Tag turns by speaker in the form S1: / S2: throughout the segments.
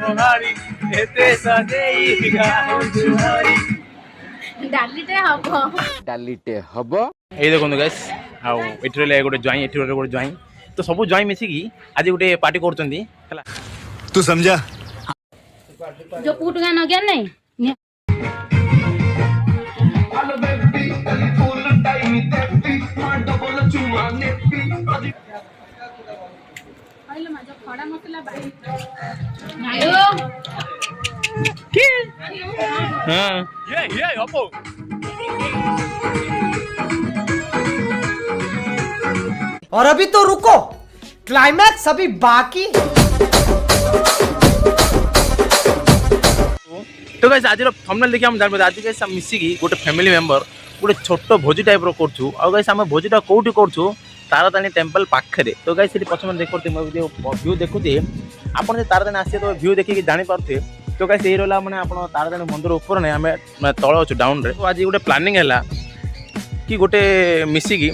S1: मुहारी एते सजेई गाओ जुहारी
S2: डालीटे हबो
S1: এই দেখুন গাইস আউ এঠিরে গোটে জয় এঠিরে গোটে জয় তো সবু জয় মিশিকি আজ গোটে পার্টি করছন্তি হেলা
S3: तू समझा
S4: जो कूट गाना क्या नहीं
S1: हां ये हपो
S5: और अभी तो रुको क्लाइमैक्स अभी बाकी
S1: तो गाइस आज थंबनेल देखि हम जानबे आज गाइस हम मिसी की गोटे फैमिली मेंबर गोटे छोट भोजी टाइप रो करछु आ गाइस हम भोजीटा कोउटी करछु ताराताणी टेम्पल पाखरे तो गाइस सेठी पछमन देखते म व्यू देखुते आपण जे ताराताणी आसी तो व्यू देखि जानि पारथे तो गाइस एही रहला माने आपण ताराताणी मंदिर ऊपर नै हमें तळ अछु डाउन रे तो आज गोटे प्लानिंग हैला कि गोटे मिसी की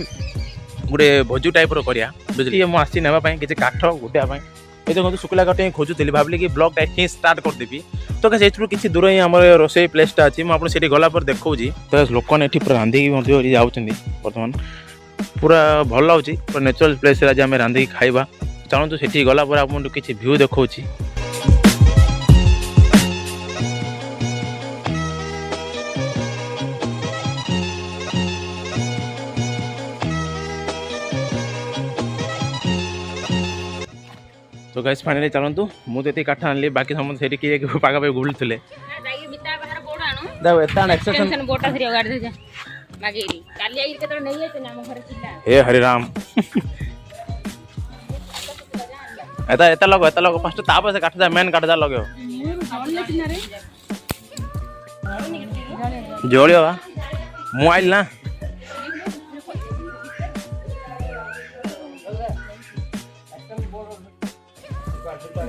S1: गोटे भोजी टाइप रो करिया बुझली म आसी नेबा पई किछि काठ गोटे पई ए देखो सुकला काठ खोजुतली भाबली कि ब्लॉग टाइप स्टार्ट कर देबी तो कैसे एठू किछि दूर ही हमर रोसे प्लेसटा अछि म आपन सेठी गला पर देखौजी तो लोकन एठी पूरा रांधी मध्ये जाउछन्दी वर्तमान पूरा भल लाउची पूरा नेचुरल प्लेस आज हम रांधी खाइबा चाहू तो सेठी गला पर आपन किछि व्यू देखौची तो गाइस फाइनली चलंतु मु तेती काठ आनली बाकी समस्त सेठी कि पागा पे घुलथले
S4: जाई बिता बाहर बोर्ड आनो
S1: दाव एता एक्सेप्शन
S4: टेंशन बोटा धरियो गाड़ दे जा मागेरी काली आई केतर नै आइते ना हम घर चिल्ला
S1: हे हरि राम एता लगो फर्स्ट ताप से काठ जा मेन काठ जा लगो जोड़ियो मु आइल ना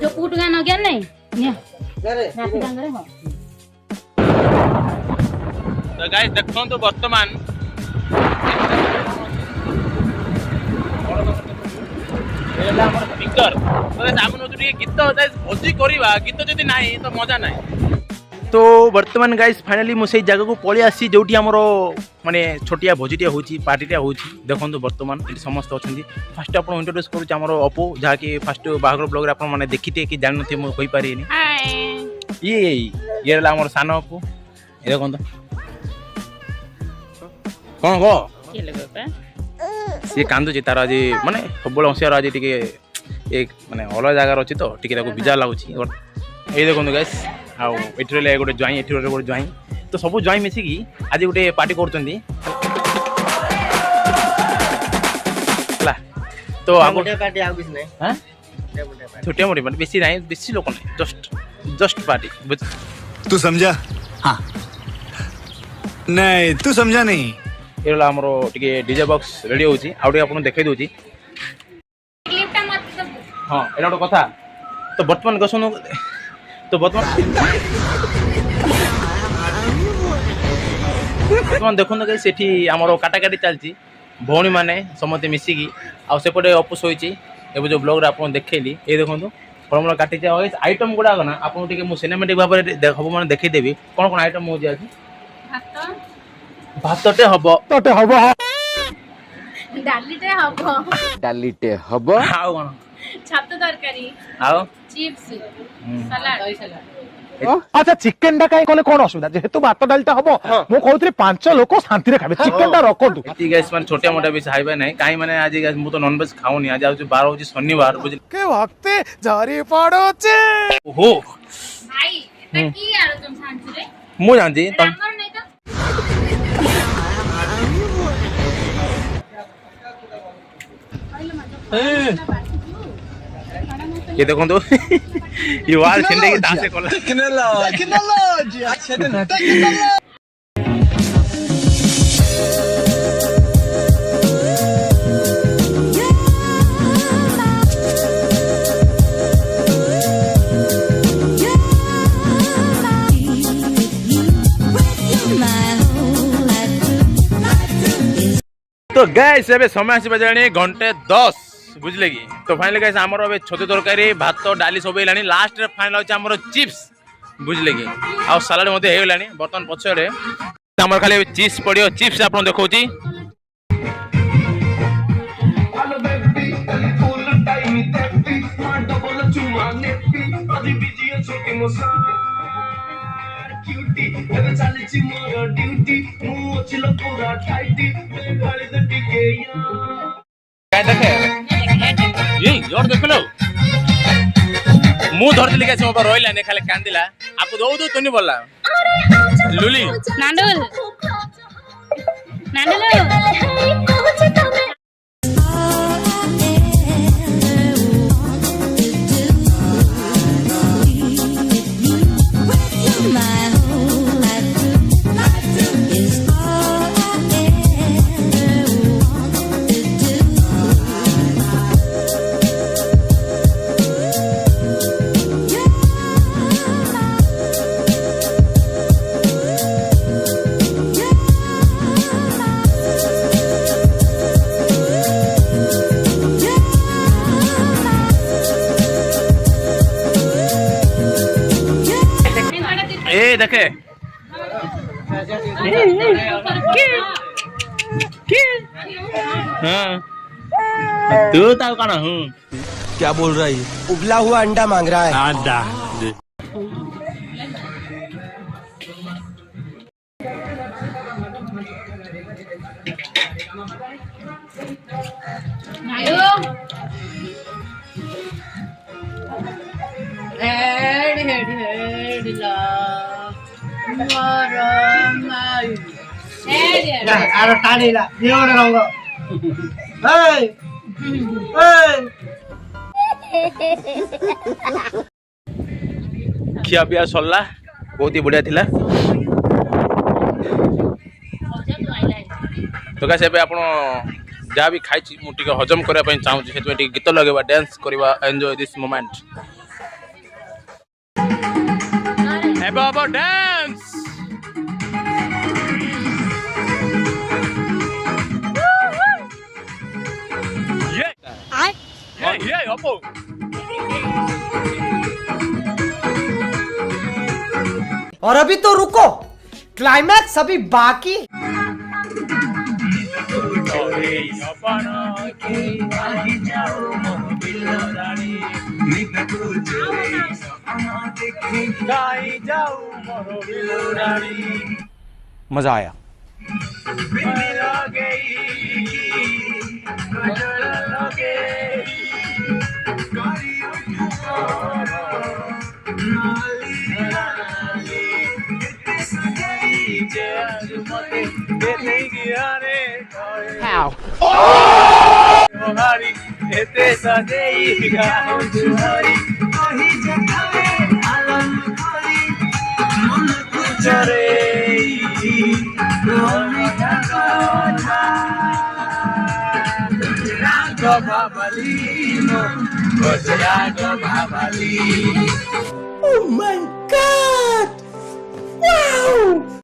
S4: जो कूट गाना क्या नहीं रात डांगरे हो
S1: तो गाइस देखो तो वर्तमान एला हमर स्पीकर तो सामने तो गीत भोजी करवा गीत जदि नाही तो मजा नाही तो वर्तमान गाइस फाइनली मु से जगह को पळि आसी जोटी हमरो माने छोटिया भोजीटिया होची पार्टीटिया होची देखंतु वर्तमान एटी समस्त अछंती फर्स्ट आपण इंट्रोड्यूस करू हमरो अपो जहा कि फर्स्ट बागर ब्लॉग रे आपण माने देखिते कि जान नथि मु कहि पारिनी
S4: हाय
S1: ये ला हमर सानो अपो ए देखंतु कोन गो
S4: के लगो पे
S1: से कांदु जे तार आज माने सबल अंशियार आज टिके एक माने अलग जगह अछि तो टिके ताको बिजा लागुची ए देखंतु गाइस आउ एठरे गोटे जॉइन एठरे गोटे जॉइन तो सब जॉइन मिसिकी आज गोटे पार्टी करछंती ला तो हम
S5: मोटे पार्टी आउ किछ नै
S1: हां छोटे मोटे पार्टी बेसी नहीं बेसी लोक नहीं जस्ट पार्टी
S3: तू समझा हाँ नहीं तू समझा नहीं
S1: एला हमरो टिके डीजे बॉक्स रेडी होची आउटे आपन देखाई दोची
S4: क्लिपटा मत
S1: हां एला तो कथा तो वर्तमान गसनो तो वर्तमान देखो ना सेठी आमर काटाकाटी चलती भौणी मैंने समस्त मिसिकी आ सेपटे अपुस होइची एबे जो ब्लॉग रे आपन देखैली ए देखंतु फॉर्मूला काटी जा आइटम गुडा ना आपन टिके मु सिनेमैटिक भाबरे देखबो माने देखै देबी कोन कोन आइटम हो जाछि भातटे हबो
S2: डालीटे हबो
S1: आउ कोन
S4: छात तरकारी
S1: आउ
S4: चिप्स सलाड दही सलाड
S6: अच्छा चिकेन टा कहीं कले कोन असुविधा जेहेतु भात डालटा हबो मो कहउतरे 5 लोक शांति रे खाबे चिकेन टा रखंतु
S1: ठीक है माने छोटे मोटा भी खाइबे नै काई माने आज मु तो नॉन वेज खाउनी आज आउ 12 होची शनिवार बुझ
S6: के वक्ते झरी पड़ोचे
S1: ओहो
S4: भाई एटा की यार तुम शांति रे
S1: मु जानती तुम
S4: हमर नै तो
S1: ये देखो तो ये वार छिंडे की दासे कोला
S6: किनलो जी अच्छे दिन किनलो
S1: तो गाइस एबे समय आसी बजाणी घंटे 10 बुझले कि तो फाइनली गाइस हमर अबे छतु तरकारी भात डाली सब हेलानी लास्ट रे फाइनल होचे हमर चिप्स बुझले कि आ सलाड मध्ये हे हेलानी बर्तन पछरे हमर खाली चीज पडियो चिप्स आपन देखौची काय देखे ये जोर देखलो मु धरतिली के मोबाइल रोइला ने खाली कांदिला आपको दो दो तनी बोलला लुली
S4: नांडुल नांडुल
S1: ए देखे हाँ तू ताऊ कौन हूँ
S2: क्या बोल रहा है? उबला हुआ अंडा मांग रहा है।
S3: अंडा
S5: अरे टाणीला देवड रंग
S1: खिया पिया सरला बहुत ही बढ़िया थिला तो कैसे पे आपण जहाँ भी खाई मुझे हजम करने चाहूँ से गीत लगे डांस करवा एंजॉय दिस मोमेंट डांस
S5: और अभी तो रुको क्लाइमैक्स अभी बाकी
S2: मजा आया।
S5: Oh my God! Wow!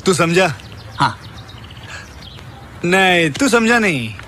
S3: तू समझा? हाँ। नहीं, तू समझा नहीं।